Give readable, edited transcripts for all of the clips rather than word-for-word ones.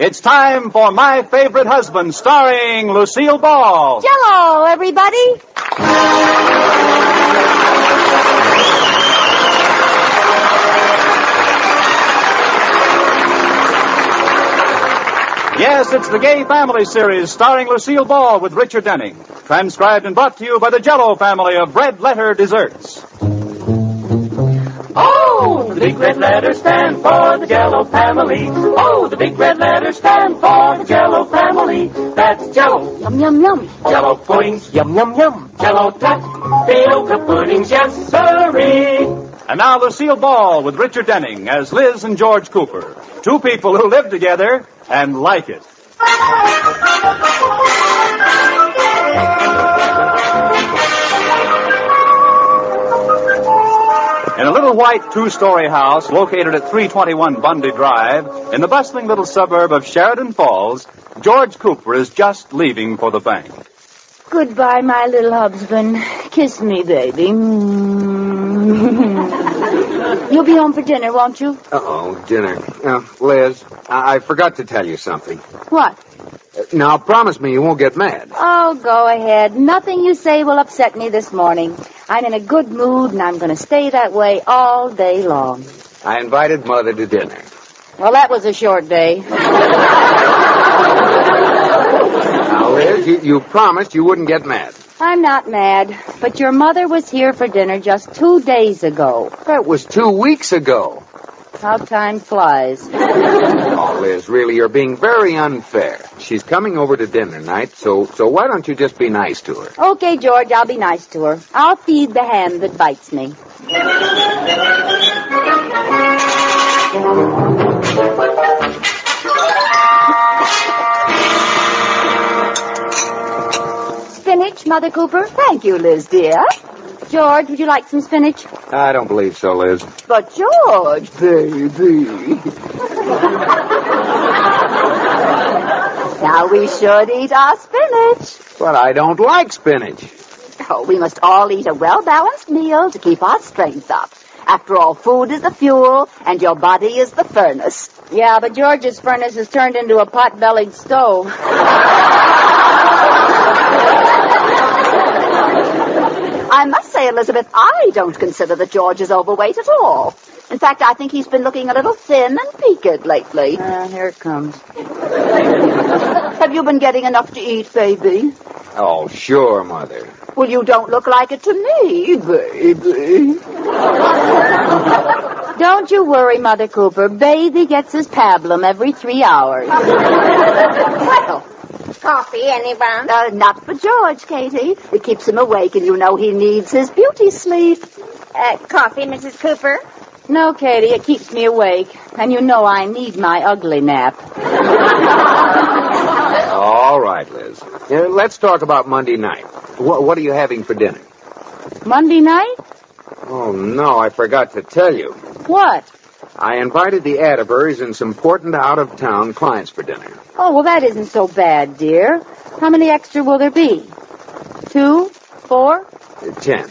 It's time for My Favorite Husband, starring Lucille Ball. Jell-O, everybody. Yes, it's the Gay Family Series, starring Lucille Ball with Richard Denning. Transcribed and brought to you by the Jell-O family of red letter desserts. Oh, the big red letters stand for the Jell-O family. Oh, the big red letters stand for the Jell-O family. That's Jell-O. Yum, yum, yum. Jell-O puddings. Yum, yum, yum. Jell-O tapioca puddings. Yes, sirree. And now Lucille Ball with Richard Denning as Liz and George Cooper. Two people who live together and like it. In a little white two-story house located at 321 Bundy Drive, in the bustling little suburb of Sheridan Falls, George Cooper is just leaving for the bank. Goodbye, my little husband. Kiss me, baby. You'll be home for dinner, won't you? Uh-oh, dinner. Liz, I forgot to tell you something. What? Now, promise me you won't get mad. Oh, go ahead. Nothing you say will upset me this morning. I'm in a good mood, and I'm going to stay that way all day long. I invited Mother to dinner. Well, that was a short day. Now, Liz, you promised you wouldn't get mad. I'm not mad, but your mother was here for dinner just 2 days ago. That was 2 weeks ago. How time flies. Oh, Liz, really, you're being very unfair. She's coming over to dinner night, so why don't you just be nice to her? Okay, George, I'll be nice to her. I'll feed the hand that bites me. Spinach, Mother Cooper? Thank you, Liz, dear. George, would you like some spinach? I don't believe so, Liz. But George, baby. Now we should eat our spinach. But I don't like spinach. Oh, we must all eat a well-balanced meal to keep our strength up. After all, food is the fuel, and your body is the furnace. Yeah, but George's furnace has turned into a pot-bellied stove. I must say, Elizabeth, I don't consider that George is overweight at all. In fact, I think he's been looking a little thin and peaked lately. Here it comes. Have you been getting enough to eat, baby? Oh, sure, Mother. Well, you don't look like it to me, baby. Don't you worry, Mother Cooper. Baby gets his pablum every 3 hours. Well, coffee, anyone? Not for George, Katie. It keeps him awake, and you know he needs his beauty sleep. Coffee, Mrs. Cooper? No, Katie, it keeps me awake. And you know I need my ugly nap. All right, Liz. Let's talk about Monday night. What are you having for dinner? Monday night? Oh, no, I forgot to tell you. What? I invited the Atterburys and some important out-of-town clients for dinner. Oh, well, that isn't so bad, dear. How many extra will there be? 2? 4? 10.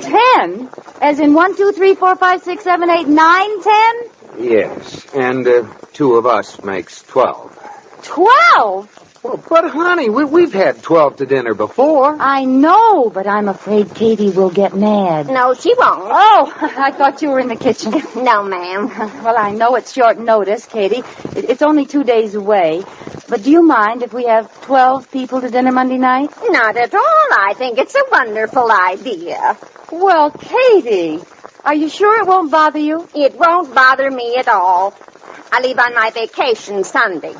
10? As in 1, 2, 3, 4, 5, 6, 7, 8, 9, 10? Yes, and 2 of us makes 12. 12? Well, but, honey, we've had 12 to dinner before. I know, but I'm afraid Katie will get mad. No, she won't. Oh, I thought you were in the kitchen. No, ma'am. Well, I know it's short notice, Katie. It's only 2 days away. But do you mind if we have 12 people to dinner Monday night? Not at all. I think it's a wonderful idea. Well, Katie, are you sure it won't bother you? It won't bother me at all. I leave on my vacation Sunday.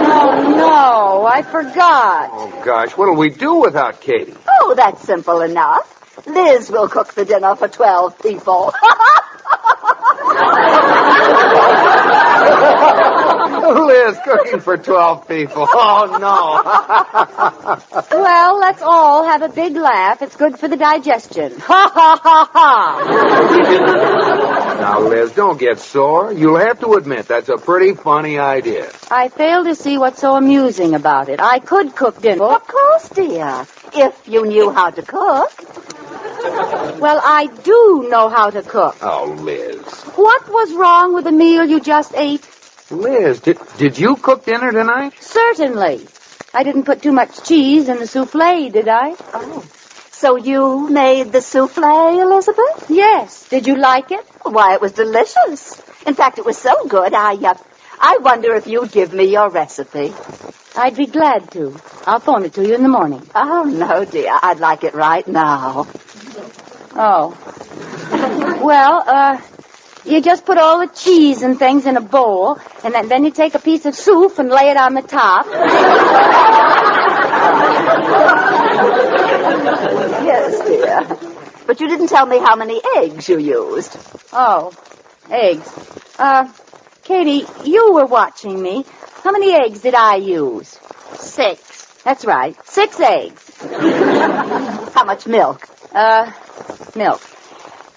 Oh, no, I forgot. Oh, gosh, what'll we do without Katie? Oh, that's simple enough. Liz will cook the dinner for 12 people. Liz cooking for 12 people. Oh, no. Well, let's all have a big laugh. It's good for the digestion. Ha, ha, ha, ha. Now, Liz, don't get sore. You'll have to admit that's a pretty funny idea. I fail to see what's so amusing about it. I could cook dinner. Of course, dear, if you knew how to cook. Well, I do know how to cook. Oh, Liz. What was wrong with the meal you just ate? Liz, did you cook dinner tonight? Certainly. I didn't put too much cheese in the souffle, did I? Oh. So you made the souffle, Elizabeth? Yes. Did you like it? Why, it was delicious. In fact, it was so good, I wonder if you'd give me your recipe. I'd be glad to. I'll phone it to you in the morning. Oh, no, dear. I'd like it right now. Oh. Well, you just put all the cheese and things in a bowl, and then you take a piece of soup and lay it on the top. Yes, dear. But you didn't tell me how many eggs you used. Oh, eggs. Katie, you were watching me. How many eggs did I use? 6. That's right. 6 eggs. How much milk? Milk.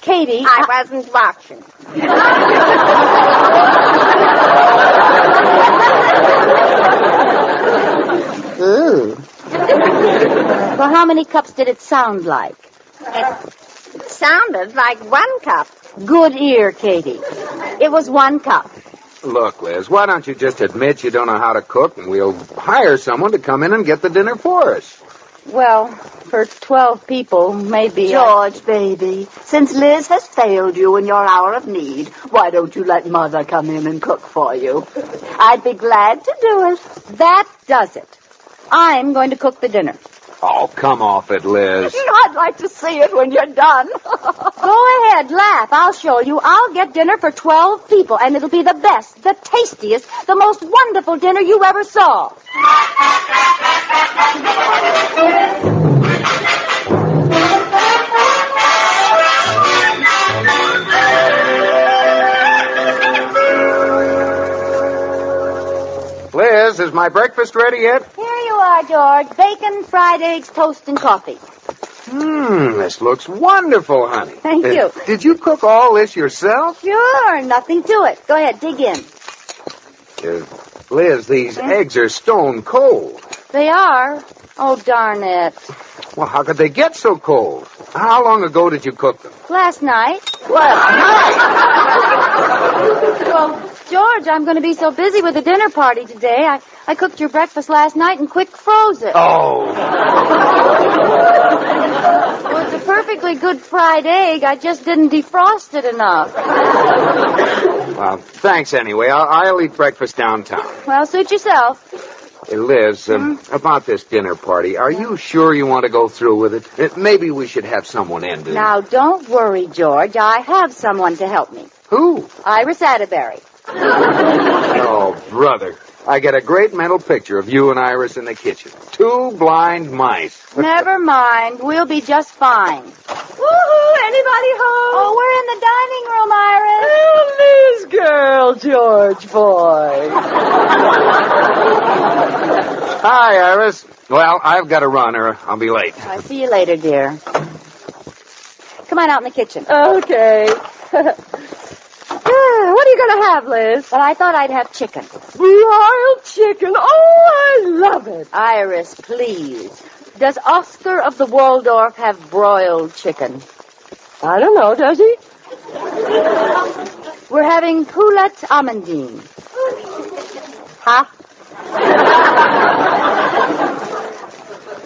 Katie... I wasn't watching. Ooh. Well, how many cups did it sound like? It sounded like 1 cup. Good ear, Katie. It was 1 cup. Look, Liz, why don't you just admit you don't know how to cook, and we'll hire someone to come in and get the dinner for us? Well, for 12 people, maybe... George, baby, since Liz has failed you in your hour of need, why don't you let Mother come in and cook for you? I'd be glad to do it. That does it. I'm going to cook the dinner. Oh, come off it, Liz. I'd like to see it when you're done. Go ahead, laugh. I'll show you. I'll get dinner for 12 people, and it'll be the best, the tastiest, the most wonderful dinner you ever saw. Liz, is my breakfast ready yet? Here you are, George. Bacon, fried eggs, toast, and coffee. This looks wonderful, honey. Thank you. Did you cook all this yourself? Sure, nothing to it. Go ahead, dig in. Liz, these eggs are stone cold. They are? Oh, darn it. Well, how could they get so cold? How long ago did you cook them? Last night. Last night? Well, George, I'm going to be so busy with the dinner party today. I cooked your breakfast last night and quick froze it. Oh. Well, it's a perfectly good fried egg. I just didn't defrost it enough. Well, thanks anyway. I'll eat breakfast downtown. Well, suit yourself. Hey, Liz, about this dinner party, are you sure you want to go through with it? Maybe we should have someone in to... Now, don't worry, George. I have someone to help me. Who? Iris Atterbury. Oh, brother. I get a great mental picture of you and Iris in the kitchen. 2 blind mice. Never mind. We'll be just fine. Woohoo! Anybody home? Oh, we're in the dining room, Iris. Oh, Liz, girl, George, boy. Hi, Iris. Well, I've got to run or I'll be late. I'll see you later, dear. Come on out in the kitchen. Okay. What are you going to have, Liz? Well, I thought I'd have chicken. Broiled chicken. Oh, I love it. Iris, please. Does Oscar of the Waldorf have broiled chicken? I don't know, does he? We're having poulet amandine. Huh?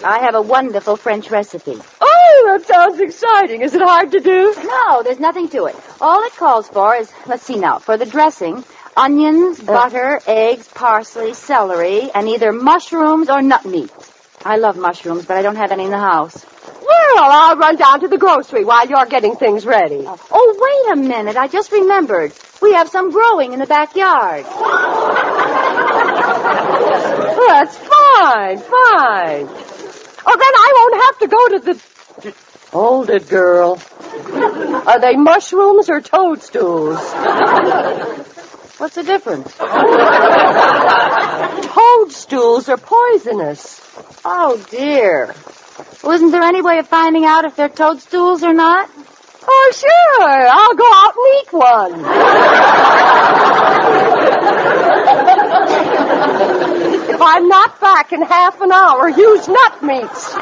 I have a wonderful French recipe. Oh, that sounds exciting. Is it hard to do? No, there's nothing to it. All it calls for is, let's see now, for the dressing, onions, butter, eggs, parsley, celery, and either mushrooms or nut meat. I love mushrooms, but I don't have any in the house. Well, I'll run down to the grocery while you're getting things ready. Oh, wait a minute. I just remembered. We have some growing in the backyard. Well, that's fine. Oh, then I won't have to go to the... Hold it, girl. Are they mushrooms or toadstools? What's the difference? Toadstools are poisonous. Oh, dear. Well, isn't there any way of finding out if they're toadstools or not? Oh, sure. I'll go out and eat one. If I'm not back in half an hour, use nut meats.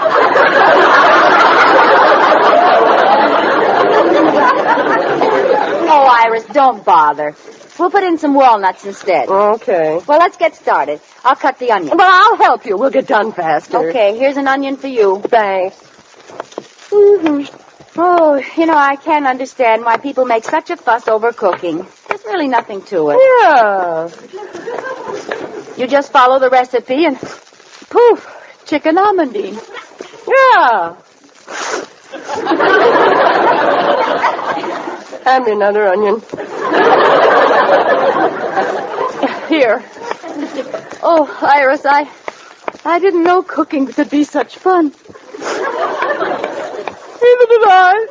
Iris, don't bother. We'll put in some walnuts instead. Okay. Well, let's get started. I'll cut the onion. But I'll help you. We'll get done faster. Okay, here's an onion for you. Thanks. Oh, I can't understand why people make such a fuss over cooking. There's really nothing to it. Yeah. You just follow the recipe and poof, chicken almondine. Yeah. Hand me another onion. Here. Oh, Iris, I didn't know cooking could be such fun. Neither did I.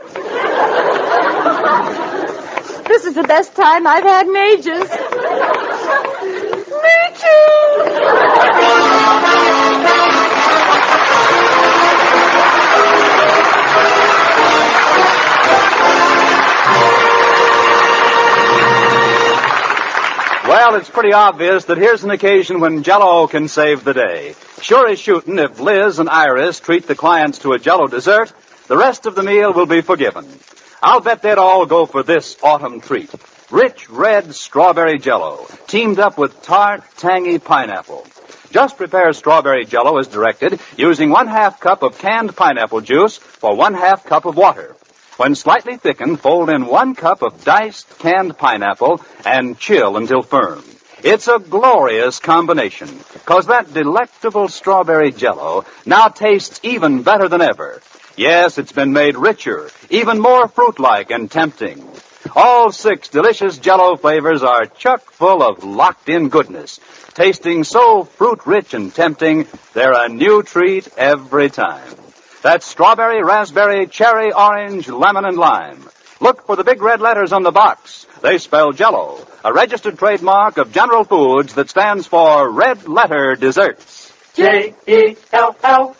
This is the best time I've had in ages. Me too. Well, it's pretty obvious that here's an occasion when Jell-O can save the day. Sure as shooting, if Liz and Iris treat the clients to a Jell-O dessert, the rest of the meal will be forgiven. I'll bet they'd all go for this autumn treat. Rich red strawberry Jell-O, teamed up with tart, tangy pineapple. Just prepare strawberry Jell-O as directed, using 1/2 cup of canned pineapple juice for 1/2 cup of water. When slightly thickened, fold in 1 cup of diced canned pineapple and chill until firm. It's a glorious combination, because that delectable strawberry Jell-O now tastes even better than ever. Yes, it's been made richer, even more fruit-like and tempting. All 6 delicious Jell-O flavors are chock full of locked-in goodness, tasting so fruit-rich and tempting, they're a new treat every time. That's strawberry, raspberry, cherry, orange, lemon, and lime. Look for the big red letters on the box. They spell Jell-O, a registered trademark of General Foods that stands for Red Letter Desserts. Jell-O.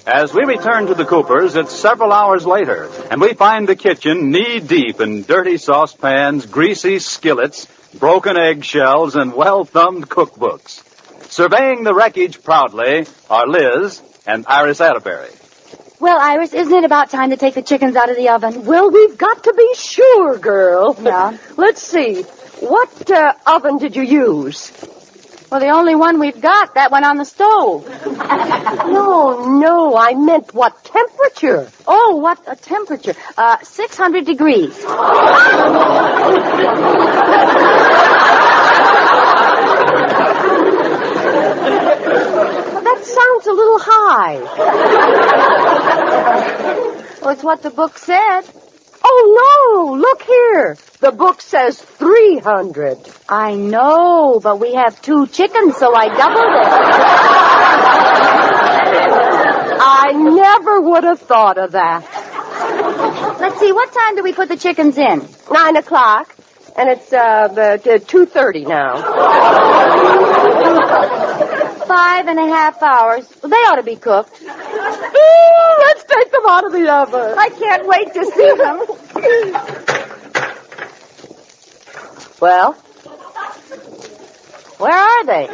As we return to the Coopers, it's several hours later, and we find the kitchen knee-deep in dirty saucepans, greasy skillets, broken eggshells, and well-thumbed cookbooks. Surveying the wreckage proudly are Liz and Iris Atterbury. Well, Iris, isn't it about time to take the chickens out of the oven? Well, we've got to be sure, girl. Yeah. Let's see. What oven did you use? Well, the only one we've got, that went on the stove. No, I meant what temperature. Oh, what a temperature. 600 degrees. That sounds a little high. Well, it's what the book said. Oh, no, look here. The book says 300. I know, but we have 2 chickens, so I doubled it. I never would have thought of that. Let's see, what time do we put the chickens in? 9 o'clock, and it's 2:30 now. 5.5 hours. Well, they ought to be cooked. Ooh, let's take them out of the oven. I can't wait to see them. Well? Where are they?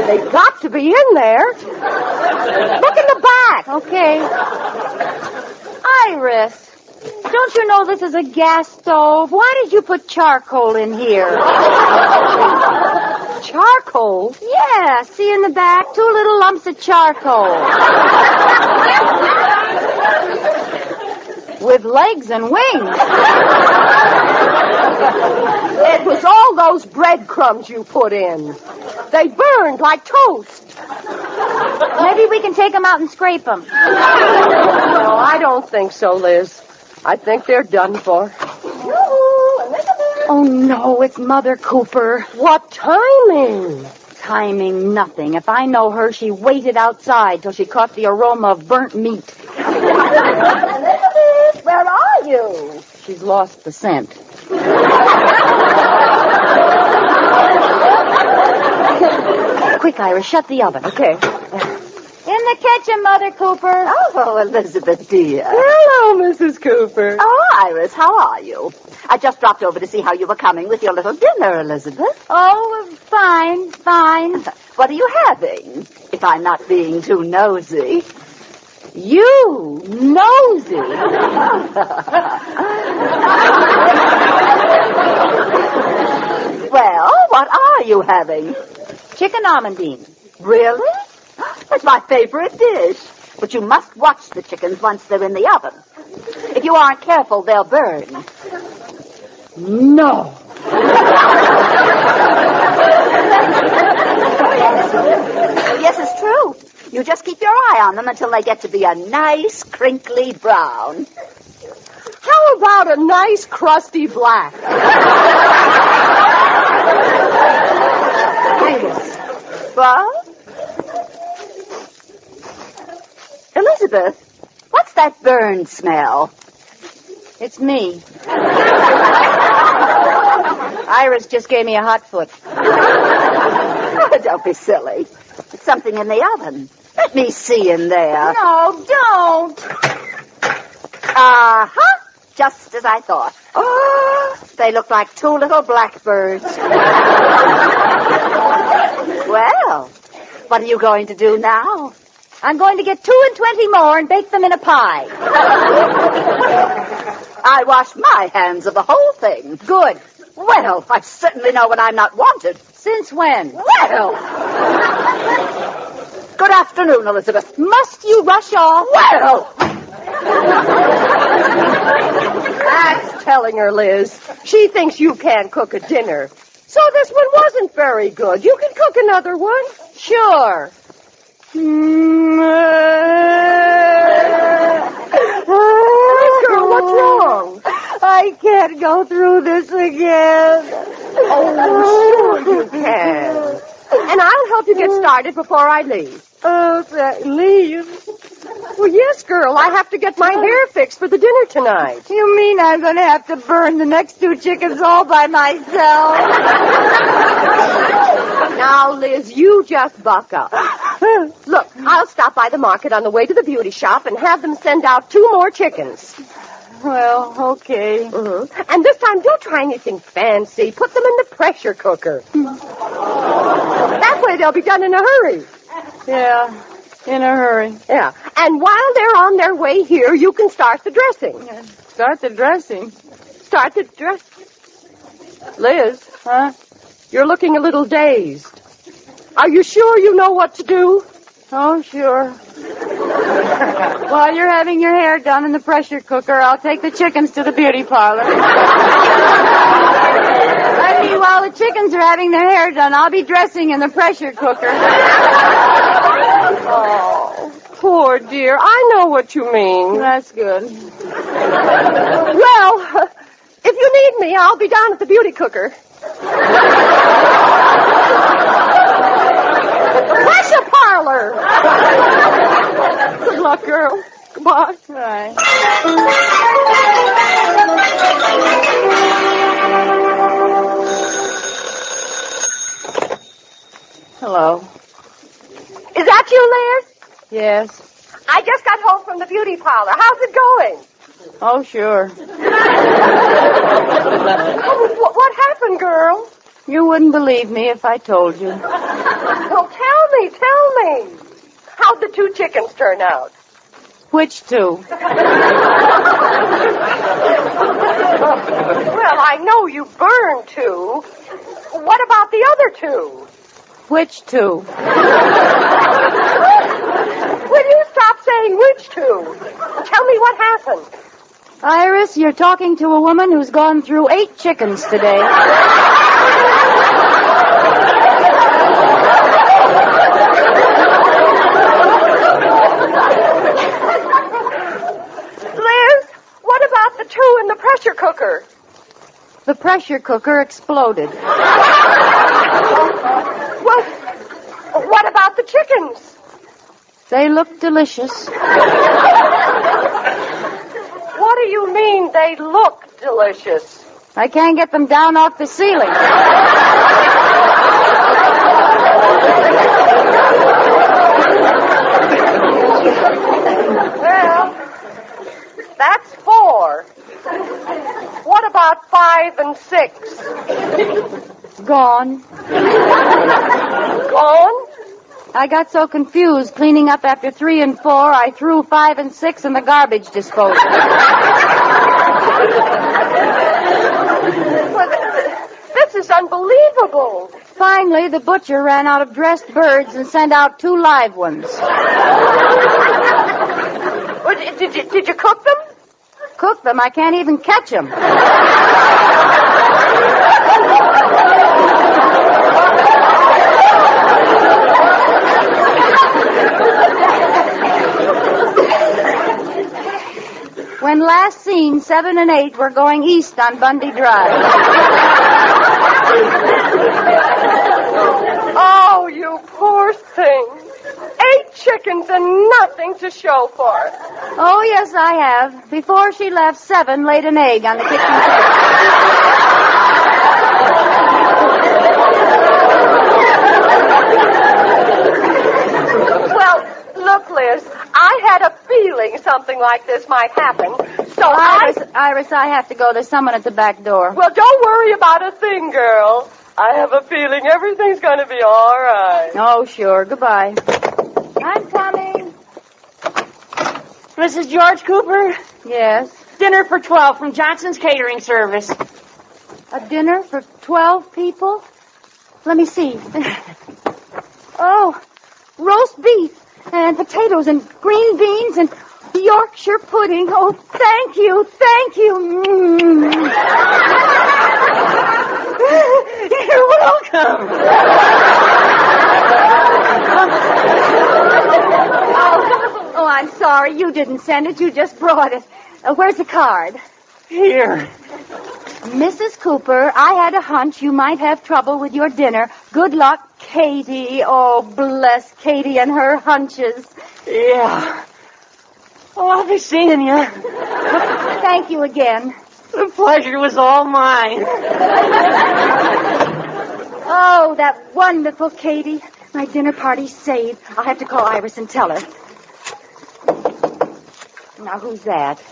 They've got to be in there. Look in the back. Okay. Iris, don't you know this is a gas stove? Why did you put charcoal in here? Charcoal? Yeah, see in the back? 2 little lumps of charcoal. With legs and wings. It was all those breadcrumbs you put in. They burned like toast. Maybe we can take them out and scrape them. No, I don't think so, Liz. I think they're done for. Oh, no, it's Mother Cooper. What timing? Timing nothing. If I know her, she waited outside till she caught the aroma of burnt meat. Where are you? She's lost the scent. Quick, Iris, shut the oven. Okay. In the the kitchen, Mother Cooper. Oh, Elizabeth, dear. Hello, Mrs. Cooper. Oh, Iris, how are you? I just dropped over to see how you were coming with your little dinner, Elizabeth. Oh, fine. What are you having, if I'm not being too nosy? You nosy. Well, what are you having? Chicken almondine. Really? That's my favorite dish. But you must watch the chickens once they're in the oven. If you aren't careful, they'll burn. No. Yes, it's true. You just keep your eye on them until they get to be a nice, crinkly brown. How about a nice, crusty black? What? Elizabeth, what's that burn smell? It's me. Iris just gave me a hot foot. Oh, don't be silly. It's something in the oven. Let me see in there. No, don't. Uh-huh. Just as I thought. Oh, they look like two little blackbirds. Well, what are you going to do now? I'm going to get 2 and 20 more and bake them in a pie. I wash my hands of the whole thing. Good. Well, I certainly know when I'm not wanted. Since when? Well. Good afternoon, Elizabeth. Must you rush off? Well. That's telling her, Liz. She thinks you can't cook a dinner. So this one wasn't very good. You can cook another one. Sure. Girl, what's wrong? I can't go through this again. Oh, sure you can. And I'll help you get started before I leave. Oh, leave? Well, yes, girl. I have to get my hair fixed for the dinner tonight. You mean I'm going to have to burn the next 2 chickens all by myself? Now, Liz, you just buck up. Look, I'll stop by the market on the way to the beauty shop and have them send out 2 more chickens. Well, okay. Mm-hmm. And this time, don't try anything fancy. Put them in the pressure cooker. That way they'll be done in a hurry. Yeah, in a hurry. Yeah. And while they're on their way here, you can start the dressing. Start the dressing? Start the dress. Liz. Huh? You're looking a little dazed. Are you sure you know what to do? Oh, sure. While you're having your hair done in the pressure cooker, I'll take the chickens to the beauty parlor. I mean, while the chickens are having their hair done, I'll be dressing in the pressure cooker. Oh, poor dear. I know what you mean. That's good. Well, if you need me, I'll be down at the beauty cooker. Pressure parlor. Good luck, girl. Goodbye. Right. Hello. Is that you, Liz? Yes. I just got home from the beauty parlor. How's it going? Oh, sure. What happened, girl? You wouldn't believe me if I told you. Well, tell me. How'd the 2 chickens turn out? Which 2? Well, I know you burned 2. What about the other 2? Which 2? Will you stop saying which 2? Tell me what happened. Iris, you're talking to a woman who's gone through 8 chickens today. Liz, what about the 2 in the pressure cooker? The pressure cooker exploded. Well, what about the chickens? They look delicious. What do you mean they look delicious? I can't get them down off the ceiling. That's 4. What about 5 and 6? Gone. Gone? I got so confused cleaning up after 3 and 4, I threw 5 and 6 in the garbage disposal. This is unbelievable. Finally, the butcher ran out of dressed birds and sent out 2 live ones. Did you cook them? Cook them? I can't even catch them. When last seen, 7 and 8 were going east on Bundy Drive. Oh, you poor thing. 8 chickens and nothing to show for it. Oh, yes, I have. Before she left, 7 laid an egg on the kitchen table. Well, look, Liz, I had a feeling something like this might happen. So Iris, I have to go. There's someone at the back door. Well, don't worry about a thing, girl. I have a feeling everything's going to be all right. Oh, sure. Goodbye. I'm coming. Mrs. George Cooper, Yes. dinner for 12 from Johnson's Catering Service. A dinner for 12 people? Let me see. Oh, roast beef and potatoes and green beans and Yorkshire pudding. Oh, thank you. Thank you. You're welcome. Oh, I'm sorry. You didn't send it. You just brought it. Where's the card? Here. Mrs. Cooper, I had a hunch you might have trouble with your dinner. Good luck, Katie. Oh, bless Katie and her hunches. Yeah. Oh, I'll be seeing you. Thank you again. The pleasure was all mine. Oh, that wonderful Katie. My dinner party's saved. I'll have to call Iris and tell her. Now, who's that?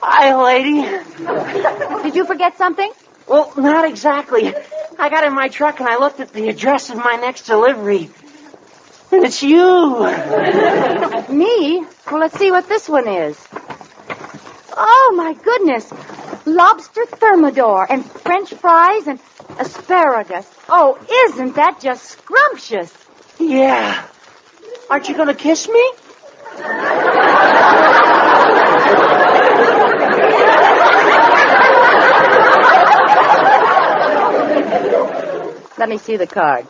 Hi, lady. Did you forget something? Well, not exactly. I got in my truck and I looked at the address of my next delivery. And it's you. Me? Well, let's see what this one is. Oh, my goodness. Lobster thermidor and French fries and asparagus. Oh, isn't that just scrumptious? Yeah. Aren't you going to kiss me? Let me see the card.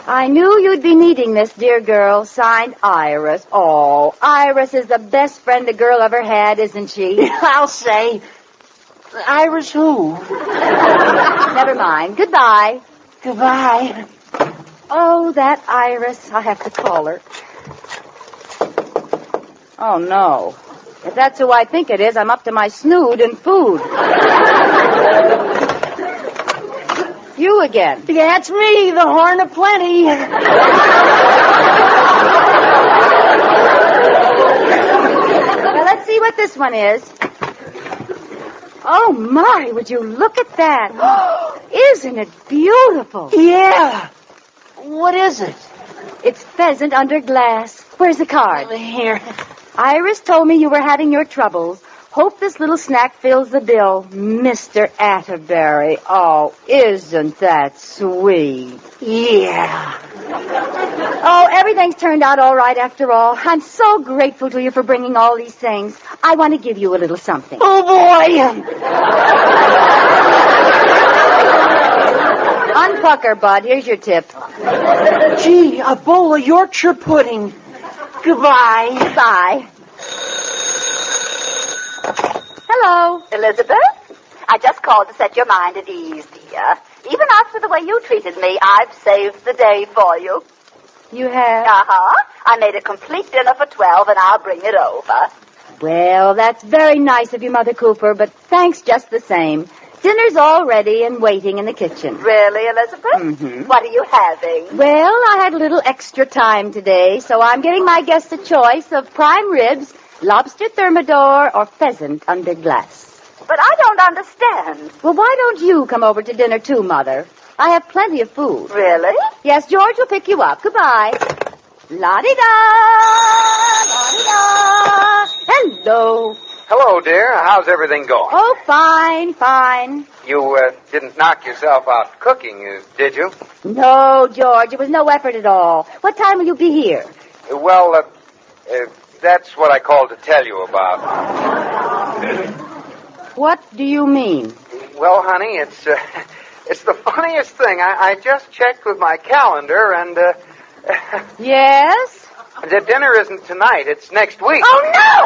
I knew you'd be needing this, dear girl. Signed, Iris. Oh, Iris is the best friend a girl ever had, isn't she? I'll say. Iris who? Never mind. Goodbye. Goodbye. Oh, that Iris. I'll have to call her. Oh, no. If that's who I think it is, I'm up to my snood in food. You again. Yeah, it's me, the Horn of Plenty. Now, let's see what this one is. Oh, my, would you look at that? Isn't it beautiful? Yeah. What is it? It's pheasant under glass. Where's the card? Here. Iris told me you were having your troubles. Hope this little snack fills the bill. Mr. Atterbury. Oh, isn't that sweet? Yeah. Oh, everything's turned out all right after all. I'm so grateful to you for bringing all these things. I want to give you a little something. Oh, boy. Unpucker, Bud. Here's your tip. Gee, a bowl of Yorkshire pudding. Goodbye. Bye. Hello. Elizabeth? I just called to set your mind at ease, dear. Even after the way you treated me, I've saved the day for you. You have? Uh-huh. I made a complete dinner for 12, and I'll bring it over. Well, that's very nice of you, Mother Cooper, but thanks just the same. Dinner's all ready and waiting in the kitchen. Really, Elizabeth? Mm-hmm. What are you having? Well, I had a little extra time today, so I'm giving my guests a choice of prime ribs, lobster thermidor, or pheasant under glass. But I don't understand. Well, why don't you come over to dinner too, Mother? I have plenty of food. Really? Yes, George will pick you up. Goodbye. La-di-da! La-di-da! Hello. Hello, dear. How's everything going? Oh, fine, fine. You didn't knock yourself out cooking, did you? No, George, it was no effort at all. What time will you be here? Well, that's what I called to tell you about. What do you mean? Well, honey, it's the funniest thing. I just checked with my calendar, and Yes? the dinner isn't tonight. It's next week. Oh, no!